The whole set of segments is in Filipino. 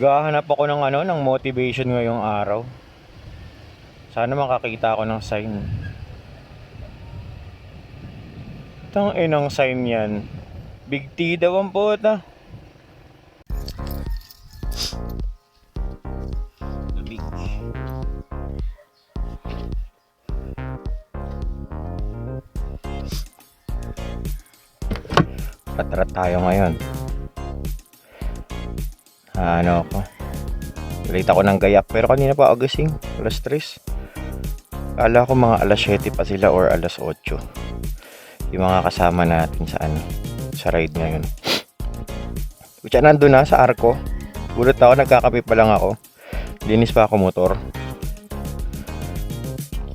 Gahanap ako ng ng motivation ngayong araw. Sana makakita ako ng sign. Tang inang sign yan. Big T daw ang puta. Big. Patrat tayo ngayon. Ano ako? Late ako ng gayak pero kanina pa agasing. Alas 3. Kala ko mga alas 7 pa sila or alas 8. Yung mga kasama natin sa ride ngayon. Kutsa nandun na sa Arco. Gulat ako, nagkakape pa lang ako. Linis pa ako motor.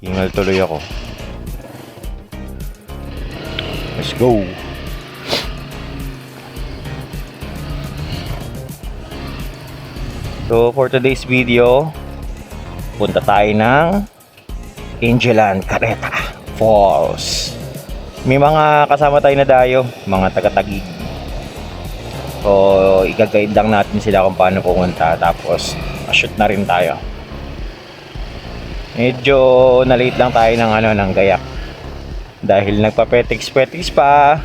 Hingal tuloy ako. Let's go. So for today's video, punta tayo ng Angelan Carreta Falls. May mga kasama tayo na dayo, mga taga-Taguig. So i-guide lang natin sila kung paano pumunta, tapos shoot na rin tayo. Medyo na-late lang tayo ng gayak dahil nagpa-petiks pa.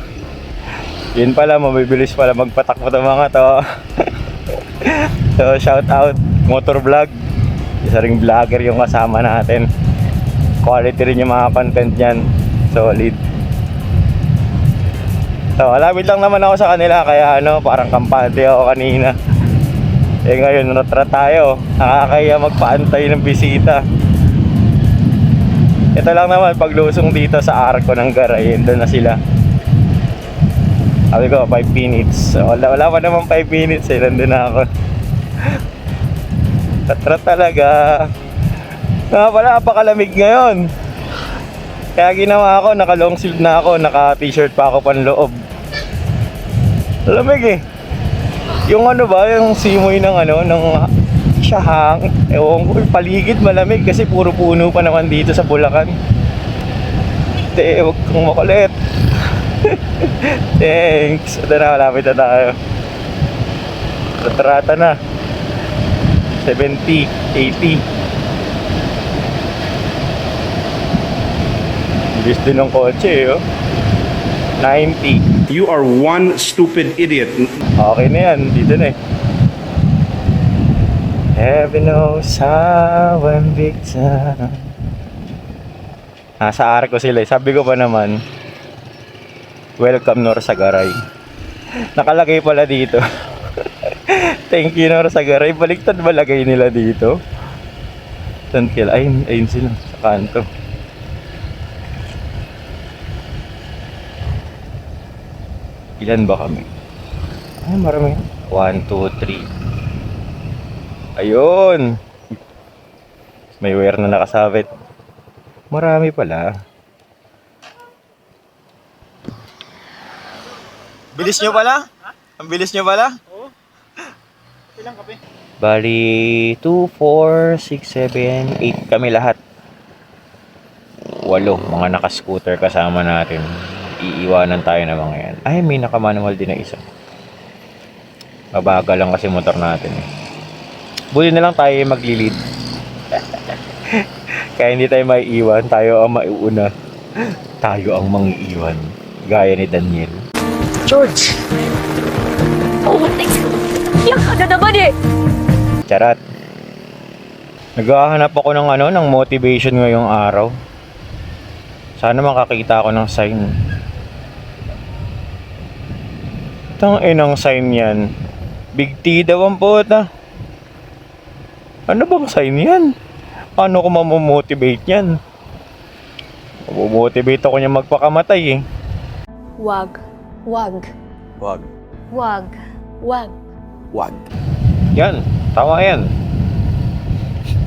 Yun pala, mabibilis pala magpatakbo ng mga to. So shout out motor vlog. Isa ring vlogger yung kasama natin. Quality rin yung mga content niyan. Solid. So malapit lang naman ako sa kanila, kaya parang kampante ako kanina. Eh ngayon natra tayo. Nakakaya magpaantay ng bisita. Ito lang naman, paglusong dito sa Arco ng Garay, doon na sila. Sabi ko 5 minutes. So, wala pa naman 5 minutes eh, nandun na ako. Tatra talaga. Nga pala, napakalamig ngayon. Kaya ginawa ko, naka long sleeve na ako, naka t-shirt pa ako panloob. Lamig eh. Yung yung simoy ng ng siyahang, ewan ko, paligid malamig kasi puro puno pa naman dito sa Bulacan. Huwag kang makulit. Thanks. Ito na, malapit na tayo. Tatrata na 70, 80. Bilis din ng kotse oh. 90. You are one stupid idiot. Okay na yan, dito na eh. Heaven knows how I'm big time. Nasa Arco sila eh. Sabi ko pa naman, welcome Nor Sagaray. Nakalagay pala dito. Thank you Nor Sagaray. Baliktad ba lagay nila dito? Ayun sila sa kanto. Ilan ba kami? Ay, marami. 1, 2, 3. Ayun. May wire na nakasabit. Marami pala. Bilis nyo pala? Ang bilis nyo pala? Oo. Ilang kape? Bali, 2, 4, 6, 7, 8 kami lahat. 8 mga naka-scooter kasama natin. Iiwanan tayo ng mga yan. Ay, may naka-manual din na isa. Mabagal lang kasi motor natin eh. Buti na lang tayo maglilid. Kaya hindi tayo maiiwan. Tayo ang maiuna. Tayo ang mangiiwan. Gaya ni Daniel. George! Oh, thanks! Iyak ka naman eh! Charat. Naghahanap ako ng motivation ngayong araw. Sana makakita ako ng sign. Tang inang sign yan. Big T daw ang puta. Ano bang sign yan? Paano ko mamomotivate yan? Mamomotivate ako niya magpakamatay eh. Wag. Wag. Wag. Wag. Wag. Wag. Yan. Tama yan.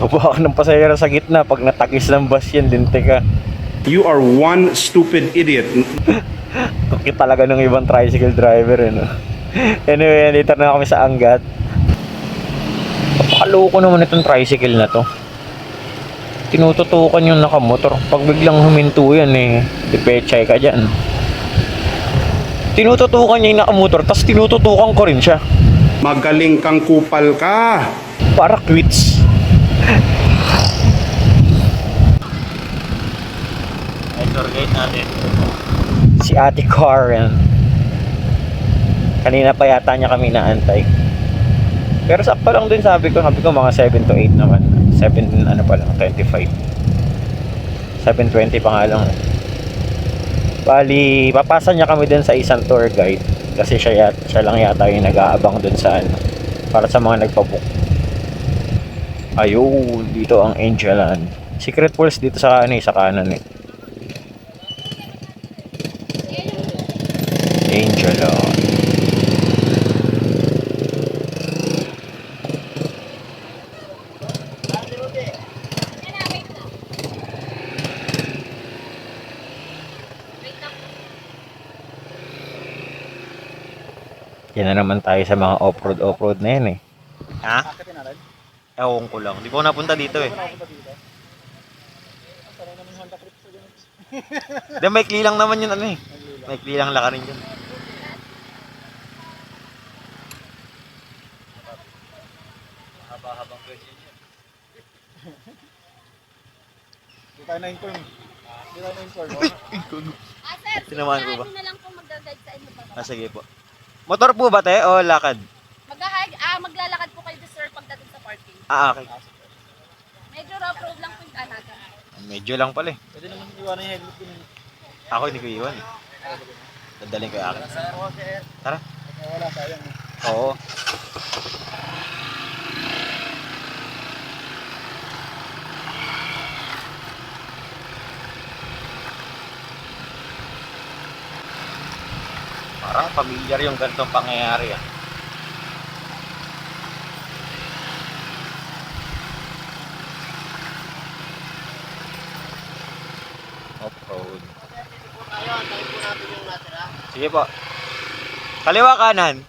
Baba ka ng pasahero sa gitna. Pag natakis ng bus yan, lintik ka. You are one stupid idiot. Kukit talaga ng ibang tricycle driver eh, no? Anyway, dito na kami sa Angat. Pakaloko naman itong tricycle na to. Tinututukan yung nakamotor. Pag biglang huminto yan eh, dipechay ka dyan. Tinututukan niya yung nakamotor, tapos tinututukan ko rin siya. Magaling kang kupal ka. Para quits. Ay, tour guide natin. Si Ate Karen. Kanina pa yata niya kami naantay. Pero sakto lang din sabi ko mga 7 to 8 naman. 7 ano pa lang, 25. 7:20 pa nga lang. Bali, papasa niya kami dun sa isang tour guide kasi siya lang yata yung nag-aabang dun sa ano, para sa mga nagpabook. Ayun, dito ang Angelan. Secret Falls dito sa sa kanan eh. Angelan. Yan na naman tayo sa mga off-road na yan eh. Ha? Akatin natin. Ewan ko lang. Di ba ako napunta dito eh. Punta dito. Ang sarang naman yung Honda Clip sa ganun. Di, maikli lang naman yun ano eh. Maikli lang lakarin yun. Haba-habang pwede yun. Hindi tayo na-inform. Hindi tayo na-inform. Sir, Tinamaan ko ba? na lang po mag-guide sa inyo pa. Sige po. Motor po ba te o lakad? Maglalakad po kayo sir pagdating sa parking. Okay. Medyo rough road lang po yung alaga. Medyo lang pala eh. Pwede naman iwanan yung helmet ko. Ako hindi ko iwan eh. Dadalhin ko yung akin. Tara. Wala, sayang. Oo. Parang familiar yung ganitong pangyayari ah. Off-road. Sige po. Kaliwa kanan.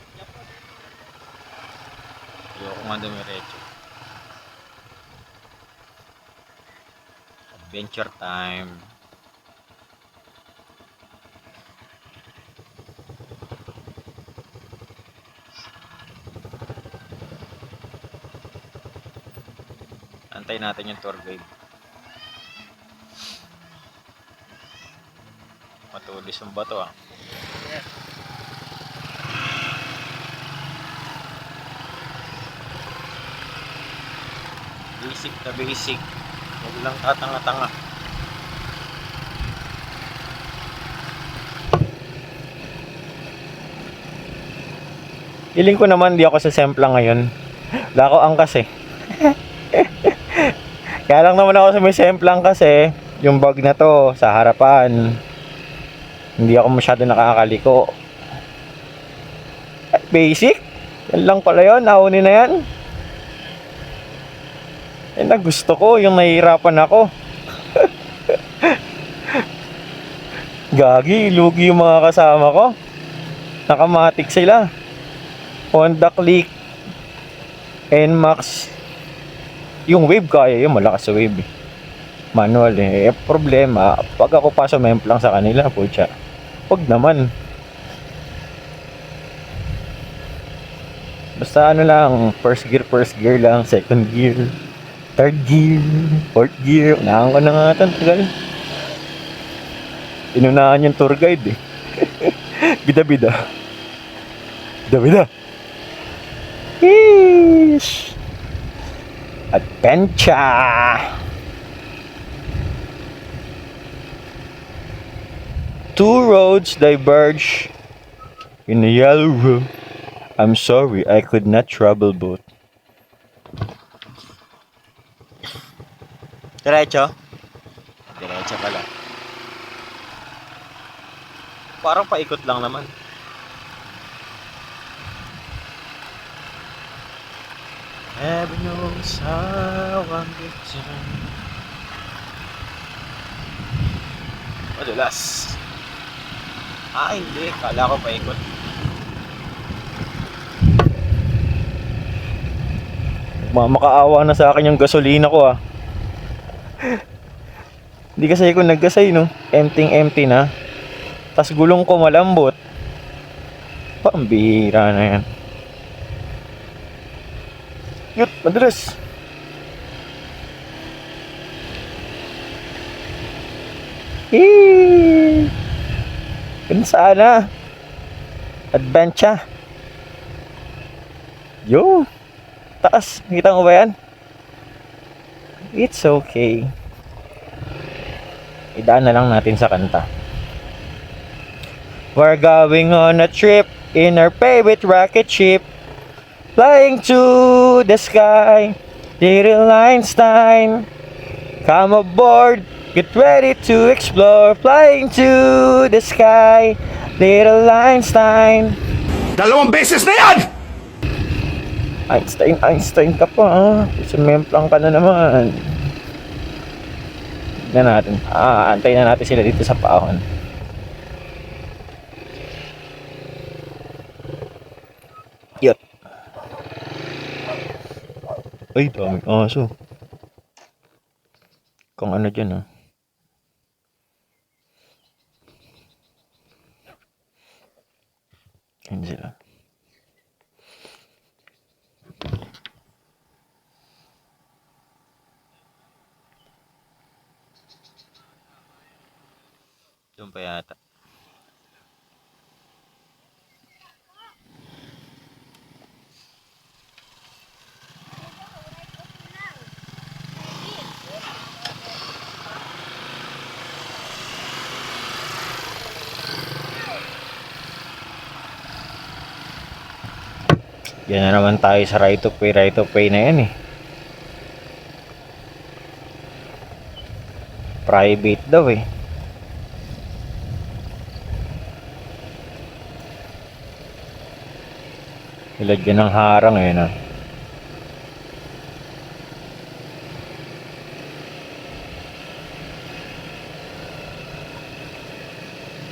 Ayoko nga dumiretso. Adventure time. Antay natin yung tour guide. Matulis yung bato ah. Basic na basic. Huwag lang tatanga-tanga. Hiling ko naman di ako sa Sempla ngayon. Wala ako angkas eh. Kaya lang naman ako sa may Semplang kasi yung bag na to sa harapan. Hindi ako masyado nakakaliko. Basic? Yan lang pala yun. Naunin na yan. Yan na gusto ko. Yung nahihirapan ako. Gagi. Lugi yung mga kasama ko. Nakamatic sila. Honda Click. NMAX. Yung wave kaya yun. Malakas sa wave eh. Manual eh. Problema. Pag ako pa sumemplang sa kanila. Pucha. Huwag naman. Basta ano lang, first gear lang, second gear, third gear, fourth gear. Unahan ko na nga ito, tagal. Inunahan yung tour guide eh. Bida-bida. Bida-bida. Yeesh! Adventure! Two roads diverge in a yellow road. I'm sorry, I could not travel both. Diretso? Diretso pala. Parang paikot lang naman. Heaven knows how I'm getting. Madulas. Hindi. Kala ko paikot. Makaawa na sa akin yung gasolina ko ah. Hindi kasi ako naggasay no. Empty na. Tas gulong ko malambot. Pambihira na yan. Yut, madalas. Eee! Ganun sana. Adventure. Yo. Taas. Nakita mo ba yan? It's okay. Idaan na lang natin sa kanta. We're going on a trip in our favorite rocket ship. Flying to the sky. Little Einstein. Come aboard. Get ready to explore. Flying to the sky. Little Einstein. 2 beses na yan! Einstein ka pa, ha? Sumemplang ka na naman. Tignan natin. Antayin na natin sila dito sa paahon. Yut. Ay, daming aso. Kung ano dyan, ha? Yan sila. Doon pa yata. Yan na naman tayo sa right of way na yan eh. Private daw eh. Nilagyan ng harang eh na.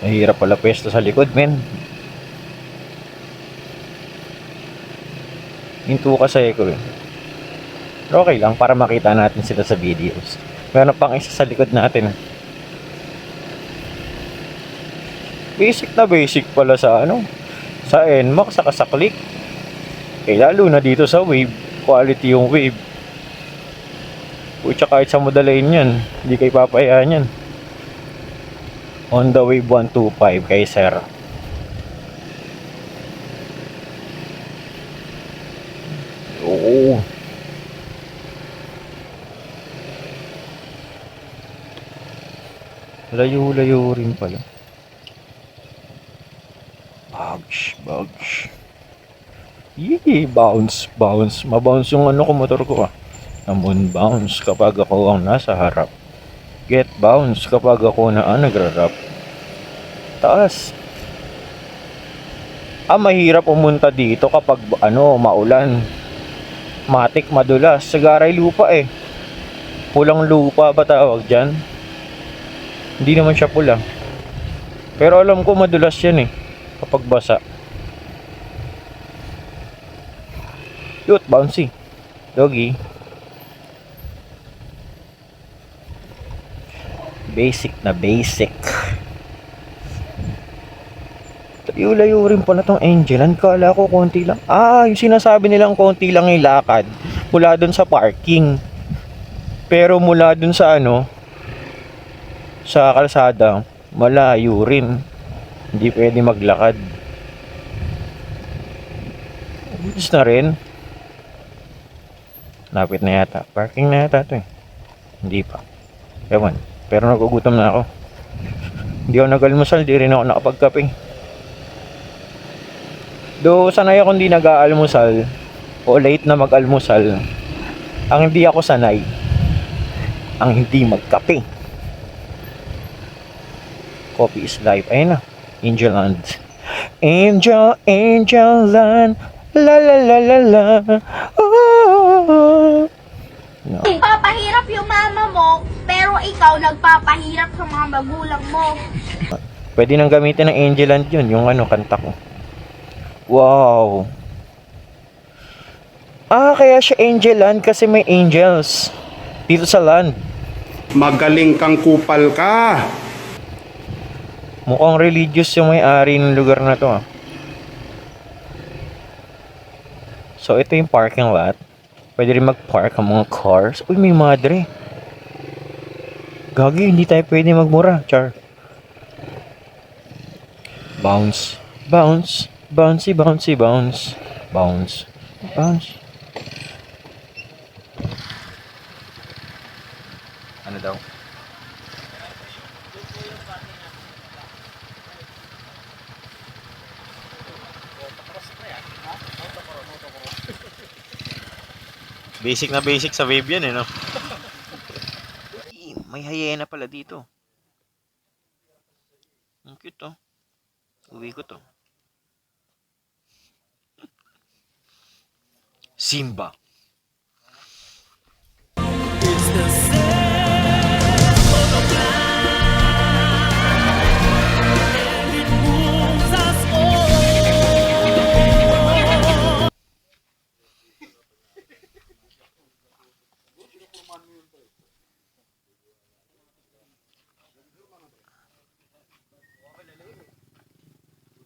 Mahirap pala pwesto sa likod, men. Hinto kasi ko eh. Pero okay lang para makita natin sila sa videos. Meron pang isa sa likod natin. Basic na basic pala sa ano. Sa NMAX saka sa click. Eh lalo na dito sa wave. Quality yung wave. Pucha kahit sa modalain yan. Hindi kayo papayaan yan. Honda Wave 125 kay Sir. Oo. Layo-layo rin pala. Bugs. Yee, bounce. Mabounce yung ano ko, motor ko ah. Namun bounce kapag ako ang nasa harap. Get bounce kapag ako na nagrarap. Taas. Mahirap pumunta dito kapag maulan. Matik, madulas. Sagaray lupa eh. Pulang lupa ba tawag dyan? Hindi naman siya pula. Pero alam ko madulas yan eh. Kapag basa. Yut, bouncy. Doggy. Basic na basic. Layo-layo rin pala tong Angelan. Kala ko konti lang. Yung sinasabi nilang konti lang yung lakad. Mula dun sa parking. Pero mula dun sa sa kalsada, malayo rin. Hindi pwede maglakad. Bilis na rin. Lapit na yata. Parking na yata ito eh. Hindi pa. Ewan. Pero nagugutom na ako. Hindi ako nag-almusal. Di rin ako nakapagkape. Do sanay ako hindi nag-aalmusal o late na mag-almusal. Ang hindi ako sanay, ang hindi magkape. Coffee is life. Ayun na. Angel Land. Angel Land. La la la la la. Oh. No. Papahirap yung mama mo, pero ikaw nagpapahirap sa mga magulang mo. Pwede nang gamitin ng Angel Land yun. Yung kanta ko. Wow. Kaya siya Angel Land kasi may angels dito sa land. Magaling kang kupal ka. Mukhang religious yung may-ari ng lugar na to. So ito yung parking lot. Pwede rin mag-park ang mga cars. Uy, may madre. Gagi, hindi tayo pwede magmura. Char. Bounce. Bounce. Bouncy, bouncy, bounce. Bounce. Bounce. Ano daw? Basic sa wave yan eh, no? May hyena pala dito. Ang cute, oh. Uwi ko to. Simba.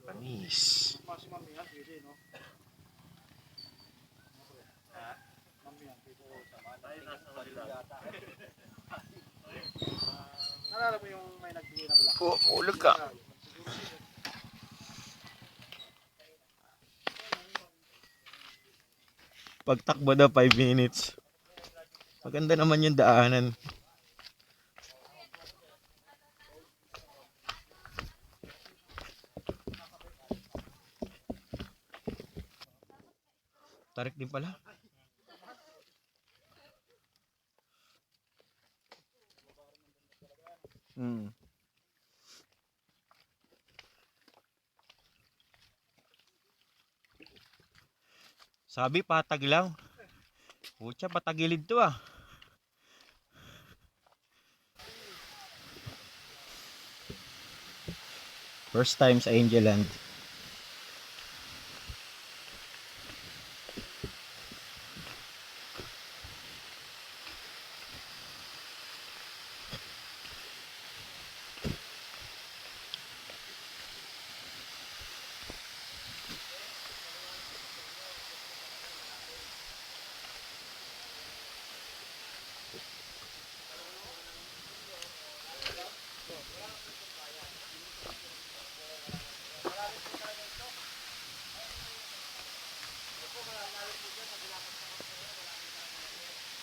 Panis. Nalala mo yung may nagbigay na bulak? Ulag ka. Pagtakbo daw 5 minutes. Maganda naman yung daanan. Tarik din pala. Sabi pataglaw. Pucha, patagilid to ah. First time sa Angel Land.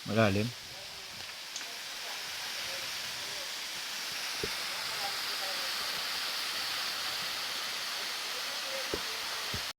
Malalim.